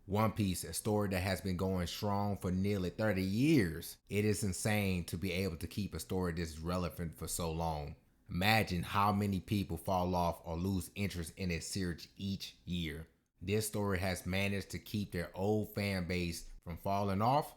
One Piece, a story that has been going strong for nearly 30 years. It is insane to be able to keep a story this relevant for so long. Imagine how many people fall off or lose interest in a series each year. This story has managed to keep their old fan base from falling off,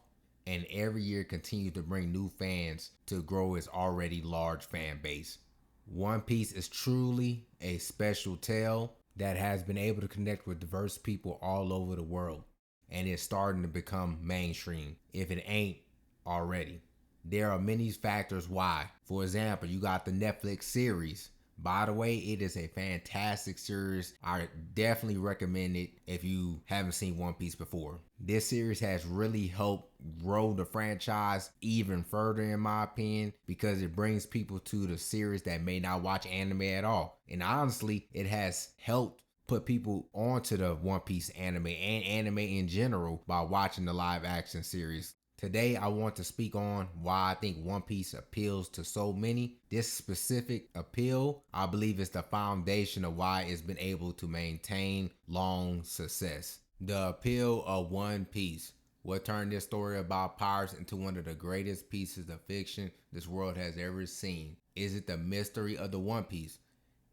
and every year continues to bring new fans to grow its already large fan base. One Piece is truly a special tale that has been able to connect with diverse people all over the world, and it's starting to become mainstream if it ain't already. There are many factors why. For example, you got the Netflix series. By the way, it is a fantastic series. I definitely recommend it if you haven't seen One Piece before. This series has really helped grow the franchise even further, in my opinion, because it brings people to the series that may not watch anime at all. And honestly, it has helped put people onto the One Piece anime and anime in general by watching the live action series. Today, I want to speak on why I think One Piece appeals to so many. This specific appeal, I believe, is the foundation of why it's been able to maintain long success. The appeal of One Piece. What turned this story about pirates into one of the greatest pieces of fiction this world has ever seen? Is it the mystery of the One Piece?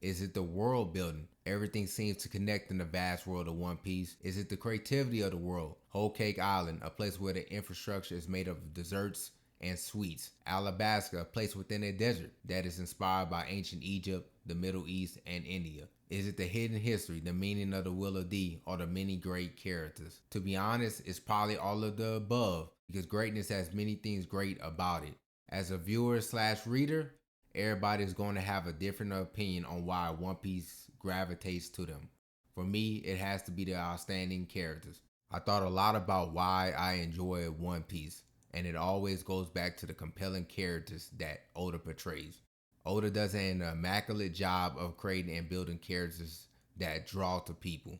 Is it the world building? Everything seems to connect in the vast world of One Piece. Is it the creativity of the world? Whole Cake Island, a place where the infrastructure is made of desserts and sweets. Alabasta, a place within a desert that is inspired by ancient Egypt, the Middle East, and India. Is it the hidden history, the meaning of the Will of D, or the many great characters? To be honest, it's probably all of the above, because greatness has many things great about it. As a viewer slash reader, everybody's going to have a different opinion on why One Piece gravitates to them. For me, it has to be the outstanding characters. I thought a lot about why I enjoy One Piece, and it always goes back to the compelling characters that Oda portrays. Oda does an immaculate job of creating and building characters that draw to people.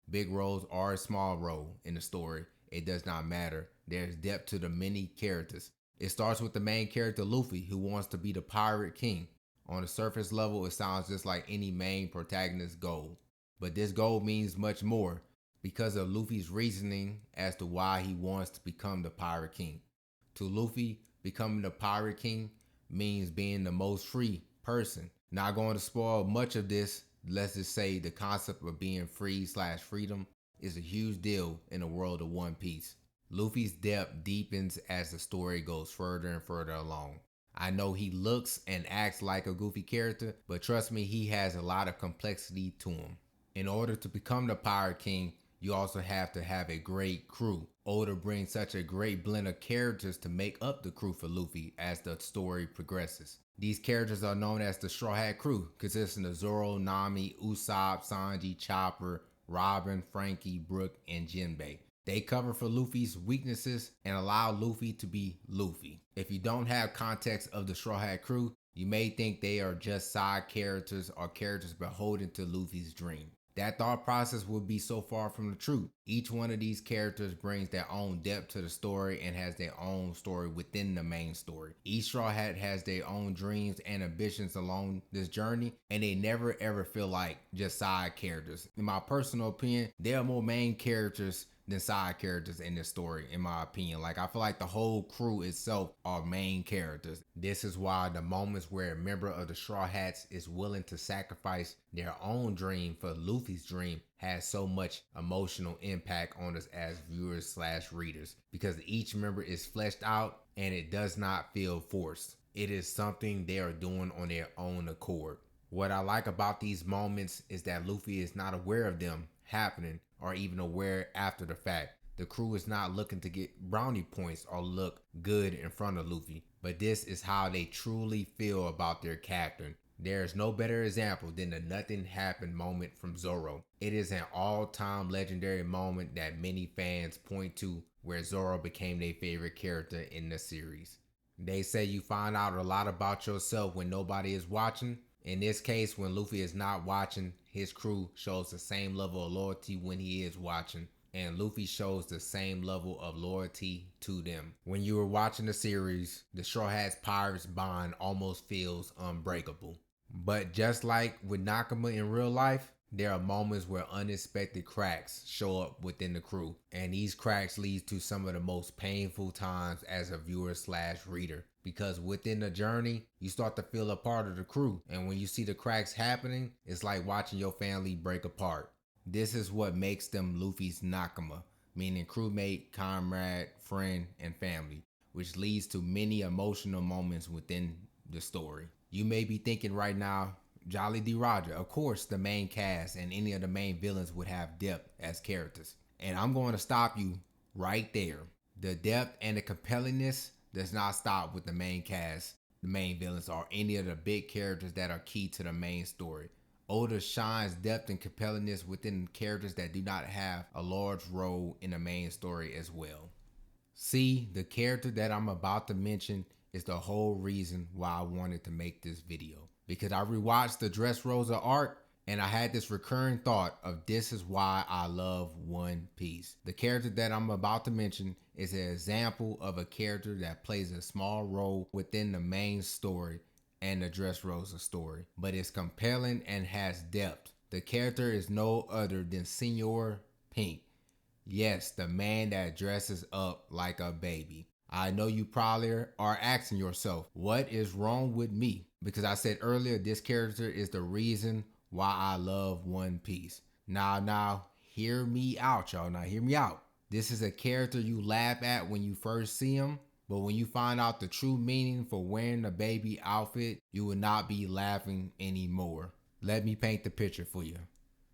Big roles or a small role in the story, it does not matter. There's depth to the many characters. It starts with the main character Luffy, who wants to be the pirate king. On the surface level, it sounds just like any main protagonist's goal. But this goal means much more because of Luffy's reasoning as to why he wants to become the pirate king. To Luffy, becoming the pirate king means being the most free person. Not going to spoil much of this, let's just say the concept of being free slash freedom is a huge deal in the world of One Piece. Luffy's depth deepens as the story goes further and further along. I know he looks and acts like a goofy character, but trust me, he has a lot of complexity to him. In order to become the Pirate King, you also have to have a great crew. Oda brings such a great blend of characters to make up the crew for Luffy as the story progresses. These characters are known as the Straw Hat Crew, consisting of Zoro, Nami, Usopp, Sanji, Chopper, Robin, Frankie, Brook, and Jinbei. They cover for Luffy's weaknesses and allow Luffy to be Luffy. If you don't have context of the Straw Hat Crew, you may think they are just side characters or characters beholden to Luffy's dream. That thought process would be so far from the truth. Each one of these characters brings their own depth to the story and has their own story within the main story. Each Straw Hat has their own dreams and ambitions along this journey, and they never ever feel like just side characters. In my personal opinion, they are more main characters than side characters in this story, in my opinion. Like, I feel like the whole crew itself are main characters. This is why the moments where a member of the Straw Hats is willing to sacrifice their own dream for Luffy's dream has so much emotional impact on us as viewers slash readers, because each member is fleshed out and it does not feel forced. It is something they are doing on their own accord. What I like about these moments is that Luffy is not aware of them happening or even aware after the fact. The crew is not looking to get brownie points or look good in front of Luffy, but this is how they truly feel about their captain. There is no better example than the nothing happened moment from Zoro. It is an all-time legendary moment that many fans point to where Zoro became their favorite character in the series. They say you find out a lot about yourself when nobody is watching. In this case, when Luffy is not watching, his crew shows the same level of loyalty when he is watching, and Luffy shows the same level of loyalty to them. When you are watching the series, the Straw Hats Pirates bond almost feels unbreakable. But just like with Nakama in real life, There are moments where unexpected cracks show up within the crew, and these cracks lead to some of the most painful times as a viewer slash reader. Because within the journey, you start to feel a part of the crew, and when you see the cracks happening, it's like watching your family break apart. This is what makes them Luffy's Nakama, meaning crewmate, comrade, friend, and family, which leads to many emotional moments within the story. You may be thinking right now, Jolly D. Roger, of course, the main cast and any of the main villains would have depth as characters. And I'm going to stop you right there. The depth and the compellingness does not stop with the main cast, the main villains, or any of the big characters that are key to the main story. Oda shines depth and compellingness within characters that do not have a large role in the main story as well. See, the character that I'm about to mention is the whole reason why I wanted to make this video. Because I rewatched the Dressrosa arc and I had this recurring thought of this is why I love One Piece. The character that I'm about to mention is an example of a character that plays a small role within the main story and the Dressrosa story, but it's compelling and has depth. The character is no other than Senor Pink. Yes, the man that dresses up like a baby. I know you probably are asking yourself, what is wrong with me? Because I said earlier, this character is the reason why I love One Piece. Now, hear me out, y'all. Now, hear me out. This is a character you laugh at when you first see him, but when you find out the true meaning for wearing the baby outfit, you will not be laughing anymore. Let me paint the picture for you.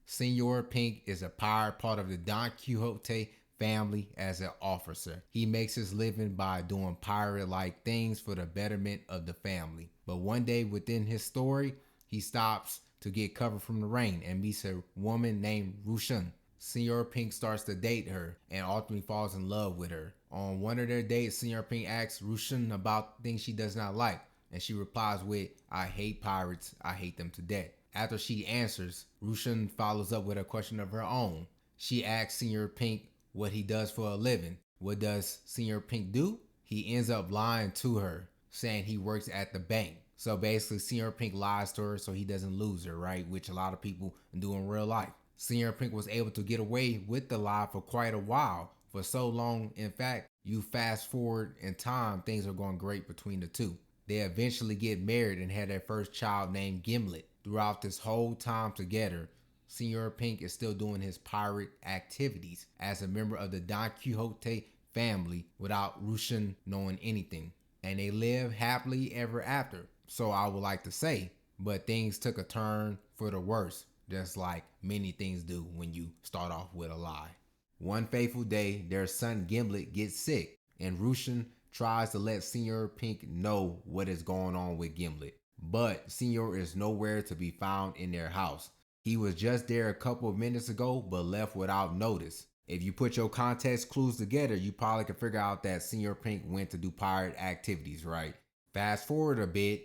Senor Pink is a pirate part of the Don Quixote family as an officer. He makes his living by doing pirate-like things for the betterment of the family. But one day within his story, he stops to get cover from the rain and meets a woman named Rushun. Senor Pink starts to date her and ultimately falls in love with her. On one of their dates, Senor Pink asks Rushun about things she does not like, and she replies with, "I hate pirates, I hate them to death." After she answers, Rushun follows up with a question of her own. She asks Senor Pink what he does for a living. What does Senor Pink do? He ends up lying to her, saying he works at the bank. So basically, Senor Pink lies to her so he doesn't lose her, right? Which a lot of people do in real life. Senor Pink was able to get away with the lie for quite a while. For so long, in fact, you fast forward in time, things are going great between the two. They eventually get married and had their first child named Gimlet. Throughout this whole time together, Senor Pink is still doing his pirate activities as a member of the Don Quixote family without Rushun knowing anything. And they live happily ever after. So I would like to say, but things took a turn for the worse, just like many things do when you start off with a lie. One fateful day, their son Gimlet gets sick, and Rushun tries to let Senor Pink know what is going on with Gimlet. But Senor is nowhere to be found in their house. He was just there a couple of minutes ago, but left without notice. If you put your context clues together, you probably can figure out that Senor Pink went to do pirate activities, right? Fast forward a bit,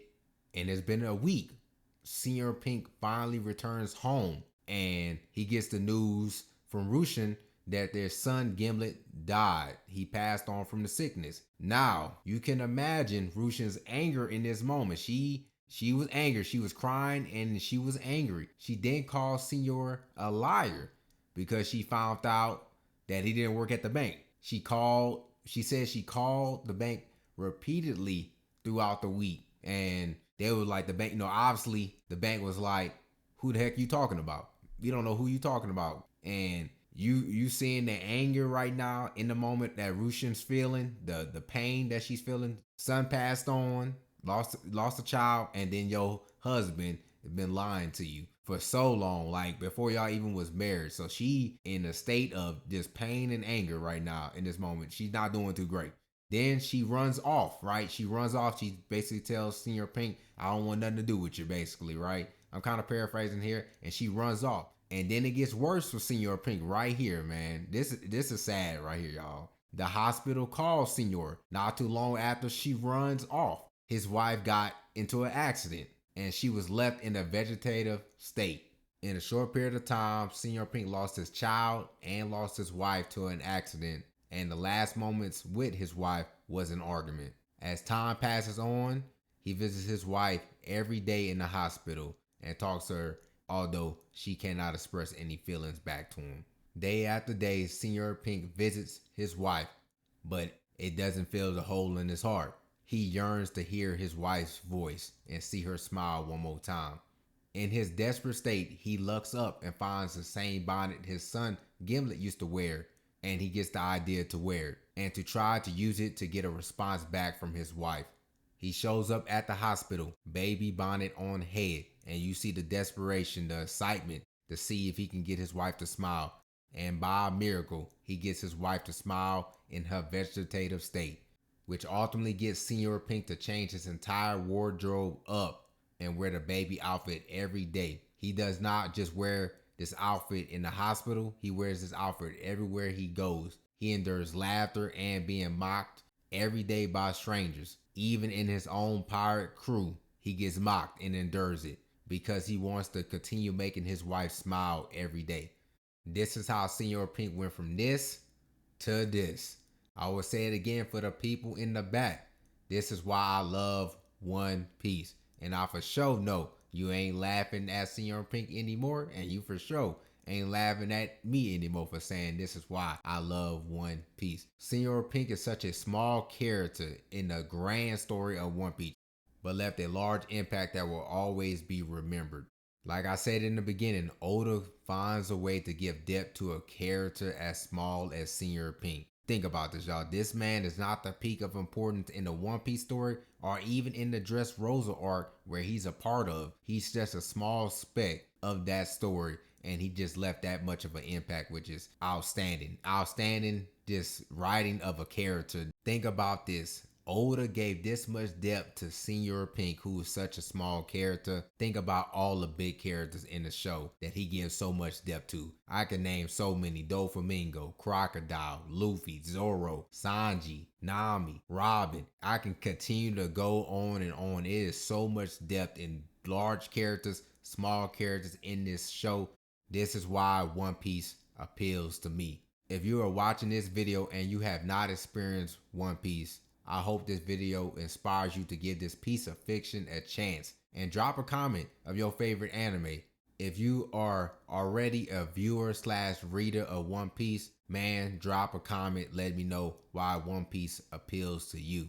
and it's been a week. Senor Pink finally returns home, and he gets the news from Rushun that their son Gimlet died. He passed on from the sickness. Now, you can imagine Rushun's anger in this moment. She was angry. She was crying and she was angry. She then called Senor a liar because she found out that he didn't work at the bank. She said she called the bank repeatedly throughout the week. And they were like, the bank, obviously the bank was like, who the heck you talking about? We don't know who you talking about. And you seeing the anger right now in the moment that Rushun's feeling, the pain that she's feeling. Son passed on, lost a child, and then your husband has been lying to you for so long, like before y'all even was married. So she in a state of just pain and anger right now in this moment. She's not doing too great. Then she runs off, right? She runs off. She basically tells Senor Pink, I don't want nothing to do with you, basically, right? I'm kind of paraphrasing here. And she runs off. And then it gets worse for Senor Pink right here, man. This is sad right here, y'all. The hospital calls Senor not too long after she runs off. His wife got into an accident and she was left in a vegetative state. In a short period of time, Senor Pink lost his child and lost his wife to an accident. And the last moments with his wife was an argument. As time passes on, he visits his wife every day in the hospital and talks to her although she cannot express any feelings back to him. Day after day, Senor Pink visits his wife, but it doesn't fill the hole in his heart. He yearns to hear his wife's voice and see her smile one more time. In his desperate state, he looks up and finds the same bonnet his son Gimlet used to wear, and he gets the idea to wear it and to try to use it to get a response back from his wife. He shows up at the hospital, baby bonnet on head, and you see the desperation, the excitement to see if he can get his wife to smile. And by a miracle, he gets his wife to smile in her vegetative state, which ultimately gets Senor Pink to change his entire wardrobe up and wear the baby outfit every day. He does not just wear this outfit in the hospital, he wears this outfit everywhere he goes. He endures laughter and being mocked every day by strangers. Even in his own pirate crew, he gets mocked and endures it because he wants to continue making his wife smile every day. This is how Senor Pink went from this to this. I will say it again for the people in the back. This is why I love One Piece. And I for sure know you ain't laughing at Senor Pink anymore, and you for sure ain't laughing at me anymore for saying this is why I love One Piece. Senor Pink is such a small character in the grand story of One Piece, but left a large impact that will always be remembered. Like I said in the beginning, Oda finds a way to give depth to a character as small as Senor Pink. Think about this, y'all. This man is not the peak of importance in the One Piece story or even in the Dressrosa arc where he's a part of. He's just a small speck of that story, and he just left that much of an impact, which is outstanding. Outstanding, this writing of a character. Think about this. Oda gave this much depth to Senor Pink, who is such a small character. Think about all the big characters in the show that he gives so much depth to. I can name so many: Doflamingo, Crocodile, Luffy, Zoro, Sanji, Nami, Robin. I can continue to go on and on. It is so much depth in large characters, small characters in this show. This is why One Piece appeals to me. If you are watching this video and you have not experienced One Piece, I hope this video inspires you to give this piece of fiction a chance, and drop a comment of your favorite anime. If you are already a viewer / reader of One Piece, man, drop a comment, let me know why One Piece appeals to you.